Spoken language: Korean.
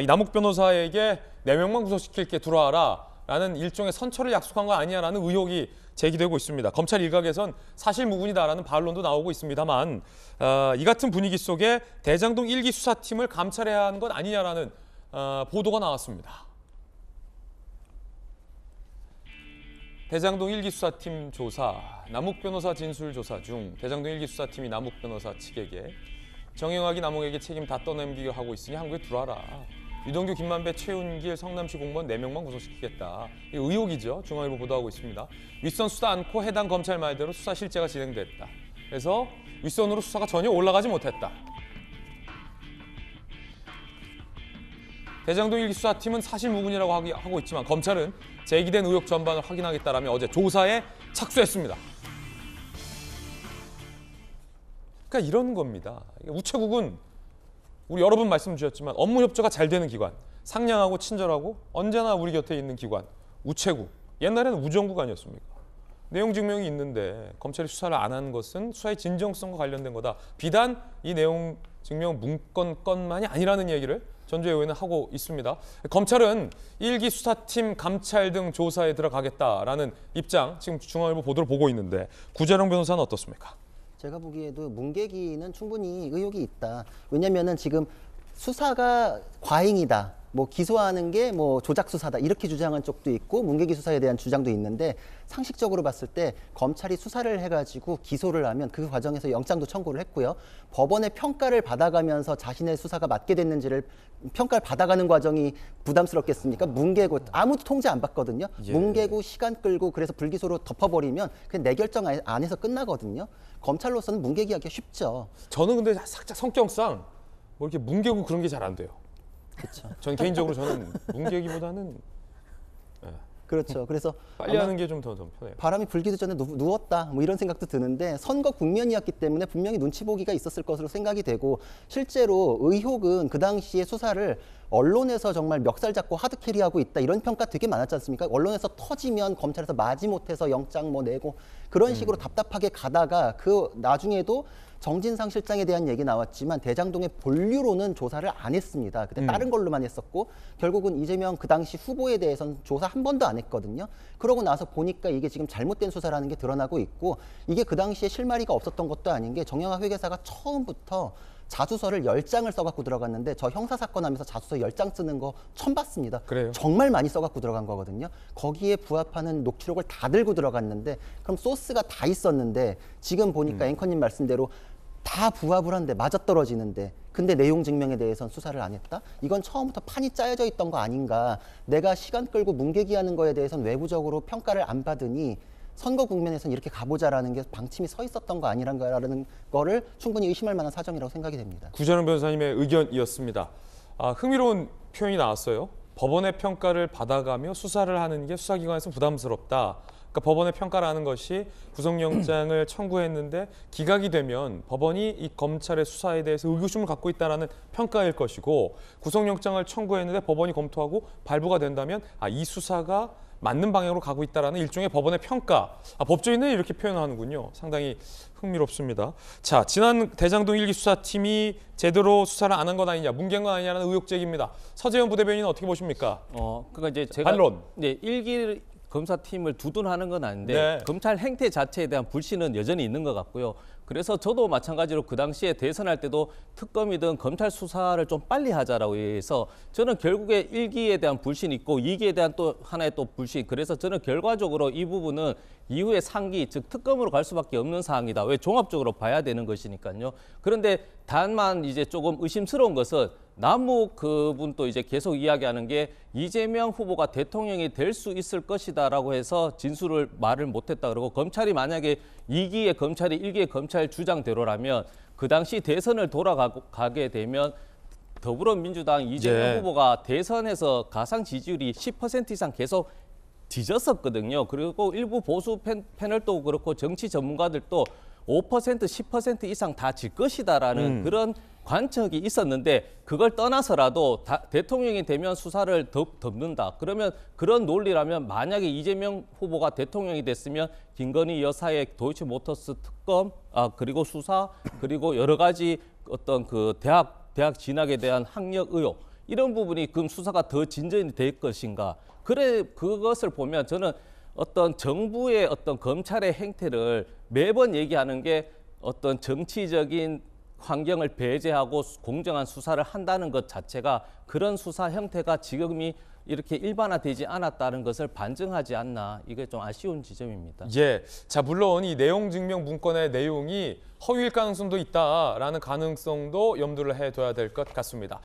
이 남욱 변호사에게 4명만 구속시킬게 들어와라 라는 일종의 선처를 약속한 거 아니냐라는 의혹이 제기되고 있습니다. 검찰 일각에선 사실무근이다라는 반론도 나오고 있습니다만 이 같은 분위기 속에 대장동 1기 수사팀을 감찰해야 하는 것 아니냐라는 보도가 나왔습니다. 대장동 1기 수사팀 조사, 남욱 변호사 진술 조사 중 대장동 1기 수사팀이 남욱 변호사 측에게 정영학이 남욱에게 책임 다 떠넘기게 하고 있으니 한국에 들어와라. 유동규, 김만배, 최윤길, 성남시 공무원 4명만 구속시키겠다. 이 의혹이죠. 중앙일보 보도하고 있습니다. 윗선 수사 않고 해당 검찰 말대로 수사 실제가 진행됐다. 그래서 윗선으로 수사가 전혀 올라가지 못했다. 대장동 1기 수사팀은 사실무근이라고 하고 있지만 검찰은 제기된 의혹 전반을 확인하겠다라며 어제 조사에 착수했습니다. 그러니까 이런 겁니다. 우체국은 우리 여러 번 말씀 주셨지만 업무 협조가 잘 되는 기관, 상냥하고 친절하고 언제나 우리 곁에 있는 기관, 우체국. 옛날에는 우정국 아니었습니까? 내용 증명이 있는데 검찰이 수사를 안 한 것은 수사의 진정성과 관련된 거다. 비단 이 내용 증명 문건 건만이 아니라는 얘기를 전주의 의원은 하고 있습니다. 검찰은 1기 수사팀 감찰 등 조사에 들어가겠다라는 입장, 지금 중앙일보 보도를 보고 있는데 구자룡 변호사는 어떻습니까? 제가 보기에도 문계기는 충분히 의혹이 있다. 왜냐면은 지금 수사가 과잉이다. 뭐 기소하는 게 뭐 조작 수사다. 이렇게 주장한 쪽도 있고 문계기 수사에 대한 주장도 있는데 상식적으로 봤을 때 검찰이 수사를 해가지고 기소를 하면 그 과정에서 영장도 청구를 했고요. 법원의 평가를 받아가면서 자신의 수사가 맞게 됐는지를 평가를 받아가는 과정이 부담스럽겠습니까? 문계고 아무도 통제 안 받거든요. 예. 문계고 시간 끌고 그래서 불기소로 덮어버리면 그냥 내 결정 안에서 끝나거든요. 검찰로서는 문계기하기가 쉽죠. 저는 근데 살짝 성격상 뭐 이렇게 문개고 그런 게 잘 안 돼요. 그렇죠. 전 개인적으로 저는 문개기보다는 그렇죠. 그래서 빨리 하는 게 좀 더 편해요. 바람이 불기도 전에 누웠다 뭐 이런 생각도 드는데 선거 국면이었기 때문에 분명히 눈치 보기가 있었을 것으로 생각이 되고 실제로 의혹은 그 당시에 수사를 언론에서 정말 멱살 잡고 하드캐리하고 있다 이런 평가 되게 많았지 않습니까? 언론에서 터지면 검찰에서 마지못해서 영장 뭐 내고 그런 식으로 답답하게 가다가 그 나중에도 정진상 실장에 대한 얘기 나왔지만 대장동의 본류로는 조사를 안 했습니다. 그때 다른 걸로만 했었고 결국은 이재명 그 당시 후보에 대해서는 조사 한 번도 안 했거든요. 그러고 나서 보니까 이게 지금 잘못된 수사라는 게 드러나고 있고 이게 그 당시에 실마리가 없었던 것도 아닌 게 정영학 회계사가 처음부터 자수서를 10장을 써갖고 들어갔는데 저 형사사건 하면서 자수서 10장 쓰는 거 처음 봤습니다. 그래요? 정말 많이 써갖고 들어간 거거든요. 거기에 부합하는 녹취록을 다 들고 들어갔는데 그럼 소스가 다 있었는데 지금 보니까 앵커님 말씀대로 다 부합을 한데 맞아떨어지는데 근데 내용 증명에 대해서는 수사를 안 했다? 이건 처음부터 판이 짜여져 있던 거 아닌가. 내가 시간 끌고 문개기하는 거에 대해서는 외부적으로 평가를 안 받으니 선거 국면에서는 이렇게 가보자라는 게 방침이 서 있었던 거 아니란가라는 거를 충분히 의심할 만한 사정이라고 생각이 됩니다. 구자룡 변호사님의 의견이었습니다. 흥미로운 표현이 나왔어요. 법원의 평가를 받아가며 수사를 하는 게 수사기관에서 부담스럽다. 그러니까 법원의 평가를 하는 것이 구속영장을 청구했는데 기각이 되면 법원이 이 검찰의 수사에 대해서 의구심을 갖고 있다는 평가일 것이고 구속영장을 청구했는데 법원이 검토하고 발부가 된다면 이 수사가 맞는 방향으로 가고 있다는 일종의 법원의 평가. 법조인은 이렇게 표현하는군요. 상당히 흥미롭습니다. 자, 지난 대장동 1기 수사팀이 제대로 수사를 안 한 건 아니냐, 뭉갠 건 아니냐는 의혹 제기입니다. 서재현 부대변인은 어떻게 보십니까? 그러니까 이제 제가 반론. 네, 1기 검사팀을 두둔하는 건 아닌데 네. 검찰 행태 자체에 대한 불신은 여전히 있는 것 같고요. 그래서 저도 마찬가지로 그 당시에 대선할 때도 특검이든 검찰 수사를 좀 빨리 하자라고 해서 저는 결국에 1기에 대한 불신이 있고 2기에 대한 또 하나의 또 불신. 그래서 저는 결과적으로 이 부분은 이후에 상기, 즉 특검으로 갈 수밖에 없는 사항이다. 왜 종합적으로 봐야 되는 것이니까요. 그런데 다만 이제 조금 의심스러운 것은 남욱 그분도 이제 계속 이야기하는 게 이재명 후보가 대통령이 될 수 있을 것이다라고 해서 진술을 말을 못했다 그러고 검찰이 만약에 2기의 검찰이 1기의 검찰 주장대로라면 그 당시 대선을 돌아가게 되면 더불어민주당 이재명 후보가 대선에서 가상 지지율이 10% 이상 계속 뒤졌었거든요. 그리고 일부 보수 패널도 그렇고 정치 전문가들도 5%, 10% 이상 다 질 것이다라는 그런 관측이 있었는데 그걸 떠나서라도 대통령이 되면 수사를 덮는다. 그러면 그런 논리라면 만약에 이재명 후보가 대통령이 됐으면 김건희 여사의 도이치모터스 특검, 그리고 수사, 그리고 여러 가지 어떤 그 대학 진학에 대한 학력 의혹 이런 부분이 그럼 수사가 더 진전이 될 것인가? 그래 그것을 보면 저는 어떤 정부의 어떤 검찰의 행태를 매번 얘기하는 게 어떤 정치적인 환경을 배제하고 공정한 수사를 한다는 것 자체가 그런 수사 형태가 지금이 이렇게 일반화되지 않았다는 것을 반증하지 않나, 이게 좀 아쉬운 지점입니다. 예, 자 물론 이 내용 증명 문건의 내용이 허위일 가능성도 있다라는 가능성도 염두를 해둬야 될 것 같습니다.